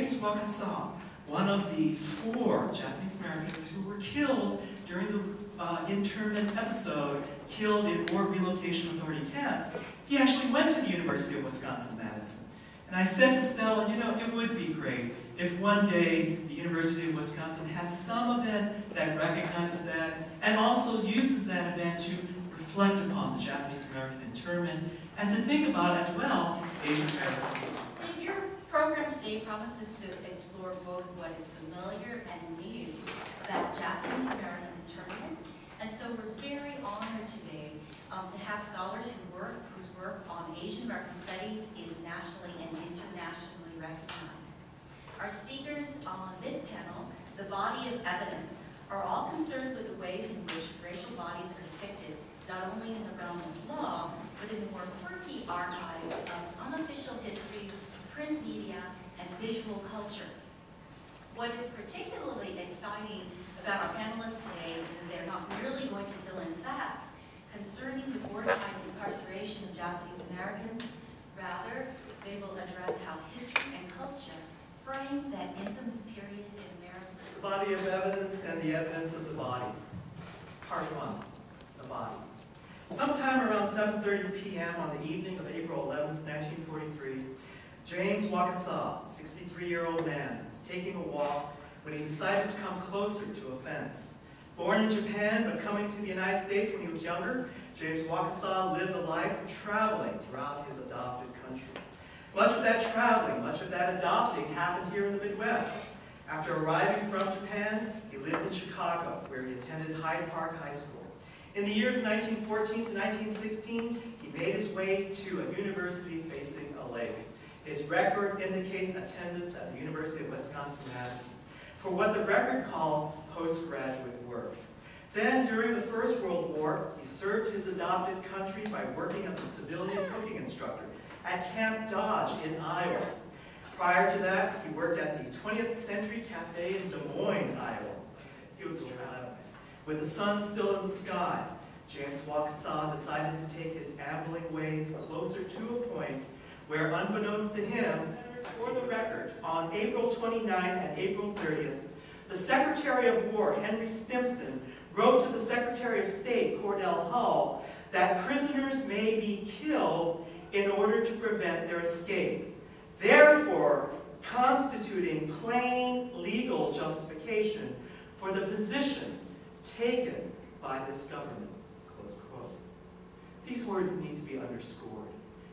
James Waqs, one of the 4 Japanese Americans who were killed during the internment episode, killed in War Relocation Authority camps, he actually went to the University of Wisconsin-Madison. And I said to Stella, you know, it would be great if one day the University of Wisconsin has some event that recognizes that and also uses that event to reflect upon the Japanese American internment and to think about as well Asian Americans. Your program today promises to explore both what is familiar and new about Japanese American internment, and so we're very honored today to have scholars whose work on Asian American studies is nationally and internationally recognized. Our speakers on this panel, The Body is Evidence, are all concerned with the ways in which racial bodies are depicted, not only in the realm of law, but in the more quirky archive of unofficial histories, print media, and visual culture. What is particularly exciting about our panelists today is that they're not merely going to fill in facts concerning the wartime incarceration of Japanese Americans. Rather, they will address how history and culture frame that infamous period in American history. The body of evidence and the evidence of the bodies. Part 1, the body. Sometime around 7:30 p.m. on the evening of April 11th, 1943, James Waqs, a 63-year-old man, was taking a walk when he decided to come closer to a fence. Born in Japan, but coming to the United States when he was younger, James Waqs lived a life of traveling throughout his adopted country. Much of that traveling, much of that adopting happened here in the Midwest. After arriving from Japan, he lived in Chicago, where he attended Hyde Park High School. In the years 1914 to 1916, he made his way to a university facing a lake. His record indicates attendance at the University of Wisconsin-Madison for what the record called postgraduate work. Then, during the First World War, he served his adopted country by working as a civilian cooking instructor at Camp Dodge in Iowa. Prior to that, he worked at the 20th Century Cafe in Des Moines, Iowa. He was a traveler. With the sun still in the sky, James Waqs decided to take his ambling ways closer to a point where, unbeknownst to him, for the record, on April 29th and April 30th, the Secretary of War, Henry Stimson, wrote to the Secretary of State, Cordell Hull, that prisoners may be killed in order to prevent their escape, therefore constituting plain legal justification for the position taken by this government, close quote. These words need to be underscored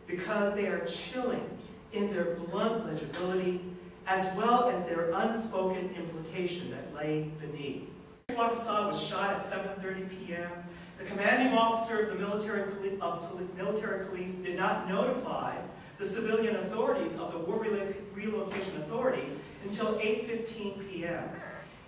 because they are chilling in their blunt legibility as well as their unspoken implication that lay beneath. Waqs was shot at 7:30 p.m. The commanding officer of the military police did not notify the civilian authorities of the War Relocation Authority until 8:15 p.m.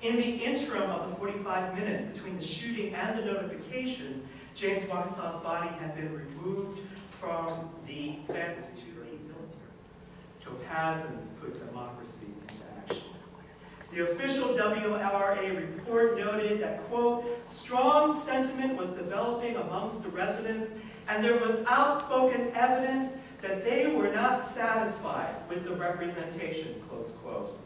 In the interim of the 45 minutes between the shooting and the notification, James Waqs' body had been removed from the fence to the existence. Topazans put democracy into action. The official WLRA report noted that, quote, strong sentiment was developing amongst the residents and there was outspoken evidence that they were not satisfied with the representation, close quote.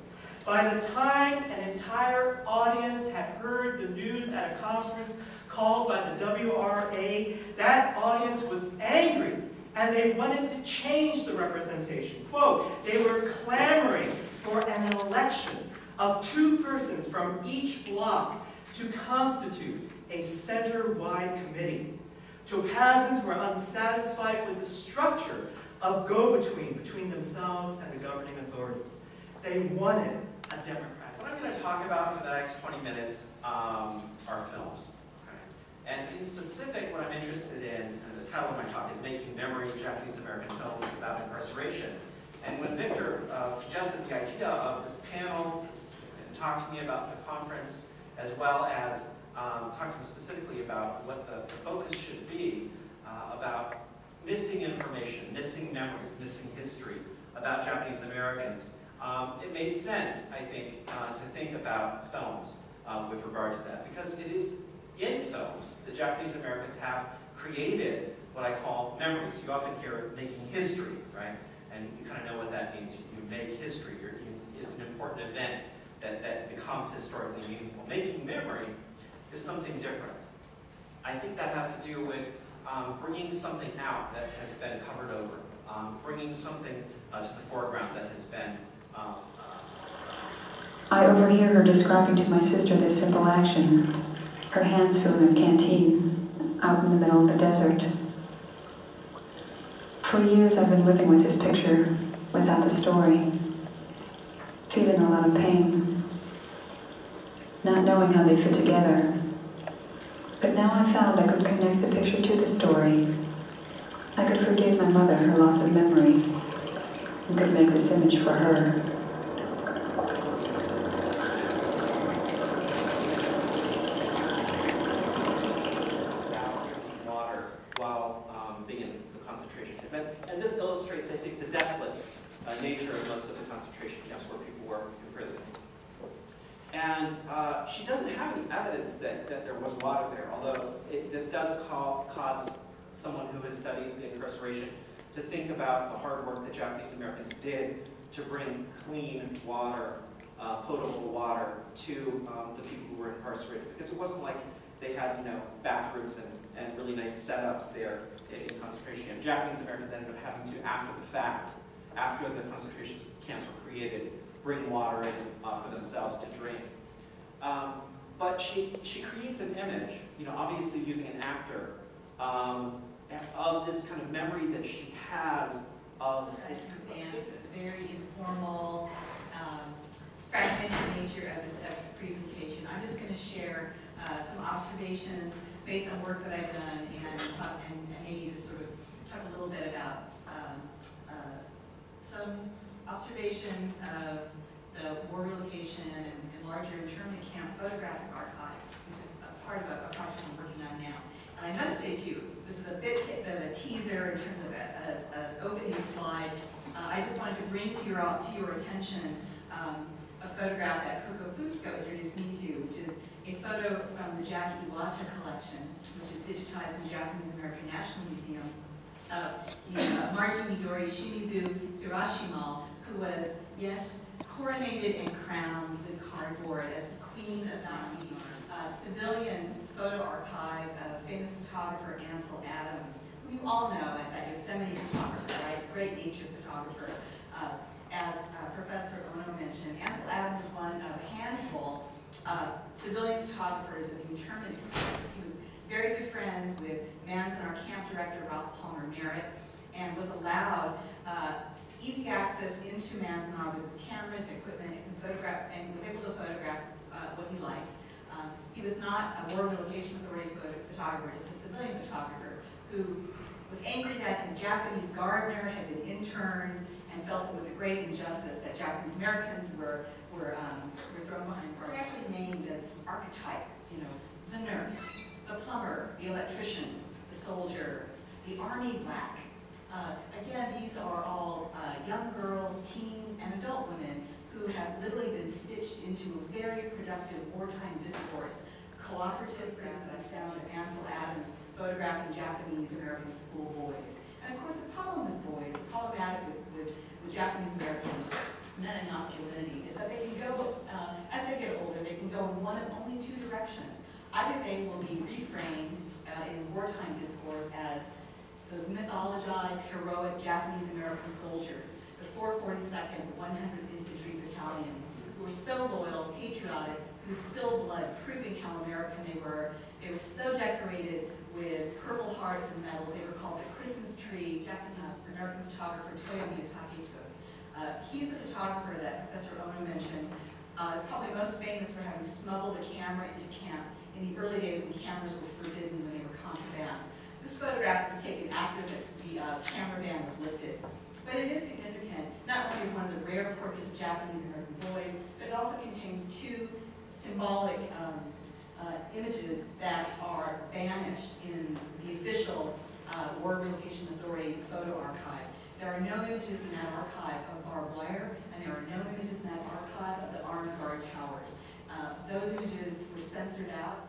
By the time an entire audience had heard the news at a conference called by the WRA, that audience was angry and they wanted to change the representation. Quote, they were clamoring for an election of 2 persons from each block to constitute a center-wide committee. Topazans were unsatisfied with the structure of go-between between themselves and the governing authorities. They wanted a democratic What I'm going to talk about for the next 20 minutes are films. Okay? And in specific, what I'm interested in, and the title of my talk is Making Memory, Japanese American Films About Incarceration. And when Victor suggested the idea of this panel, and talked to me about the conference, as well as talked to me specifically about what the focus should be about missing information, missing memories, missing history about Japanese Americans, it made sense, I think, to think about films with regard to that, because it is in films that Japanese Americans have created what I call memories. You often hear making history, right? And you kind of know what that means. You make history. It's an important event that becomes historically meaningful. Making memory is something different. I think that has to do with bringing something out that has been covered over, bringing something to the foreground that has been... I overhear her describing to my sister this simple action, her hands filling a canteen out in the middle of the desert. For years I've been living with this picture without the story, feeling a lot of pain, not knowing how they fit together. But now I found I could connect the picture to the story. I could forgive my mother her loss of memory and could make this image for her. Drinking water while being in the concentration camp. And this illustrates, I think, the desolate nature of most of the concentration camps where people were imprisoned. And she doesn't have any evidence that there was water there, although this does cause someone who has studied the incarceration to think about the hard work that Japanese Americans did to bring clean water, potable water, to the people who were incarcerated. Because it wasn't like they had, bathrooms and really nice setups there in concentration camps. Japanese Americans ended up having to, after the fact, after the concentration camps were created, bring water in for themselves to drink. But she creates an image, obviously using an actor, of this kind of memory that she has of... It's the very informal, fragmented nature of this presentation. I'm just going to share some observations based on work that I've done and maybe just sort of talk a little bit about some observations of the war relocation and larger internment camp photographic archive, which is a part of a project I'm working on now. And I must say too, this is a bit of a teaser in terms of an opening slide. I just wanted to bring to your attention a photograph that Coco Fusco introduced me to, which is a photo from the Jackie Iwata collection, which is digitized in the Japanese American National Museum, of Marji Midori Shimizu Hiroshima, who was, yes, coronated and crowned with cardboard as the Queen of the civilian photo archive of famous photographer Ansel Adams, who you all know as a Yosemite photographer, right? Great nature photographer. As Professor Ono mentioned, Ansel Adams was one of a handful of civilian photographers of the internment experience. He was very good friends with Manzanar camp director Ralph Palmer Merritt, and was allowed easy access into Manzanar with his cameras, equipment, and was able to photograph what he liked. He was not a War Relocation Authority photographer, just a civilian photographer who was angry that his Japanese gardener had been interned and felt it was a great injustice that Japanese Americans were thrown behind bars. They're actually named as archetypes, the nurse, the plumber, the electrician, the soldier, the army black. Again, these are all young girls, teens, and adult women who have literally been stitched into a very productive wartime discourse. Cooperative citizens found of Ansel Adams photographing Japanese American schoolboys. And of course, the problem with boys, problematic with Japanese American men and masculinity, is that they can go, as they get older, they can go in one of only two directions. Either they will be reframed in wartime discourse as those mythologized, heroic Japanese American soldiers, the 442nd 100th Infantry Battalion, who were so loyal, patriotic, who spilled blood, proving how American they were. They were so decorated with Purple Hearts and medals. They were called the Christmas tree. Japanese American photographer Toyo Miyatake took. He's a photographer that Professor Ono mentioned. Is probably most famous for having smuggled a camera into camp in the early days when cameras were forbidden, when they were contraband. This photograph was taken after the camera ban was lifted. But it is significant, not only as one of the rare portraits of Japanese American boys, but it also contains two symbolic images that are banished in the official War Relocation Authority photo archive. There are no images in that archive of barbed wire, and there are no images in that archive of the armed guard towers. Those images were censored out.